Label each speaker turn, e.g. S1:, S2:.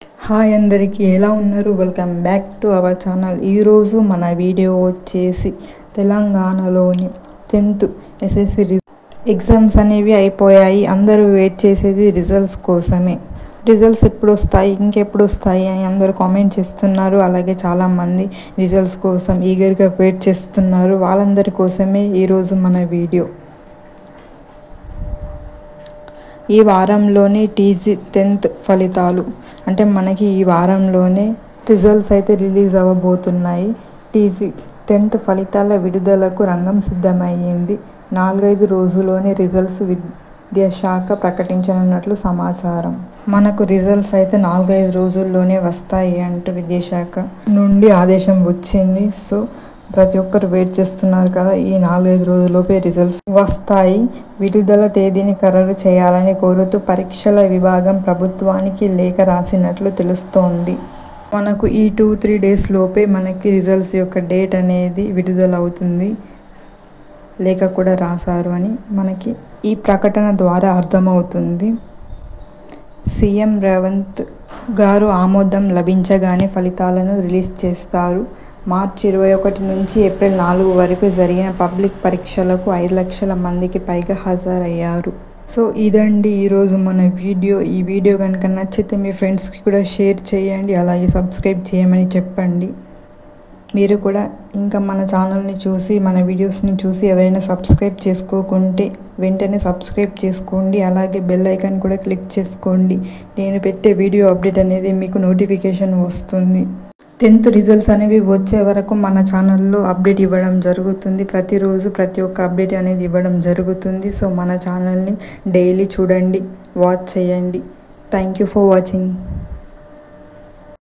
S1: Hi అందరికీ ఎలా ఉన్నారు? Welcome back to our channel. ఈరోజు మన వీడియో వచ్చేసి తెలంగాణలోని 10th ఎస్ఎస్సి ఎగ్జామ్స్ అనేవి అయిపోయాయి. అందరూ వెయిట్ చేసేది రిజల్ట్స్ కోసమే. రిజల్ట్స్ ఎప్పుడు వస్తాయి, ఇంకెప్పుడు వస్తాయి అని అందరూ కామెంట్ చేస్తున్నారు. అలాగే చాలామంది రిజల్ట్స్ కోసం ఈగర్గా వెయిట్ చేస్తున్నారు. వాళ్ళందరి కోసమే ఈరోజు మన వీడియో. ఈ వారంలోనే టీజీ 10th ఫలితాలు అంటే మనకి ఈ వారంలోనే రిజల్ట్స్ అయితే రిలీజ్ అవ్వబోతున్నాయి. టీజీ 10th ఫలితాల విడుదలకు రంగం సిద్ధమయ్యింది. 4-5 రోజుల్లోనే రిజల్ట్స్ విద్యాశాఖ ప్రకటించనున్నట్లు సమాచారం. మనకు రిజల్ట్స్ అయితే 4-5 రోజుల్లోనే వస్తాయి అంటూ విద్యాశాఖ నుండి ఆదేశం వచ్చింది. సో ప్రతి ఒక్కరు వెయిట్ చేస్తున్నారు కదా, ఈ 4-5 రోజుల్లోపే రిజల్ట్స్ వస్తాయి. విడుదల తేదీని ఖరారు చేయాలని కోరుతూ పరీక్షల విభాగం ప్రభుత్వానికి లేఖ రాసినట్లు తెలుస్తోంది. మనకు ఈ 2-3 డేస్ లోపే మనకి రిజల్ట్స్ యొక్క డేట్ అనేది విడుదల అవుతుంది. లేఖ కూడా రాశారు అని మనకి ఈ ప్రకటన ద్వారా అర్థమవుతుంది. సీఎం రేవంత్ గారు ఆమోదం లభించగానే ఫలితాలను రిలీజ్ చేస్తారు. మార్చి 21 నుంచి ఏప్రిల్ 4 వరకు జరిగిన పబ్లిక్ పరీక్షలకు 5 లక్షల మందికి పైగా హాజరయ్యారు. సో ఇదండి ఈరోజు మన వీడియో. ఈ వీడియో కనుక నచ్చితే మీ ఫ్రెండ్స్కి కూడా షేర్ చేయండి, అలాగే సబ్స్క్రైబ్ చేయమని చెప్పండి. మీరు కూడా ఇంకా మన ఛానల్ని చూసి మన వీడియోస్ని చూసి ఎవరైనా సబ్స్క్రైబ్ చేసుకోకుంటే వెంటనే సబ్స్క్రైబ్ చేసుకోండి. అలాగే బెల్ ఐకాన్ కూడా క్లిక్ చేసుకోండి. నేను పెట్టే వీడియో అప్డేట్ అనేది మీకు నోటిఫికేషన్ వస్తుంది. 10th రిజల్ట్స్ అనేవి వచ్చే వరకు మన ఛానల్లో అప్డేట్ ఇవ్వడం జరుగుతుంది. ప్రతిరోజు ప్రతి ఒక్క అప్డేట్ అనేది ఇవ్వడం జరుగుతుంది. సో మన ఛానల్ని డైలీ చూడండి, వాచ్ చేయండి. Thank you for watching.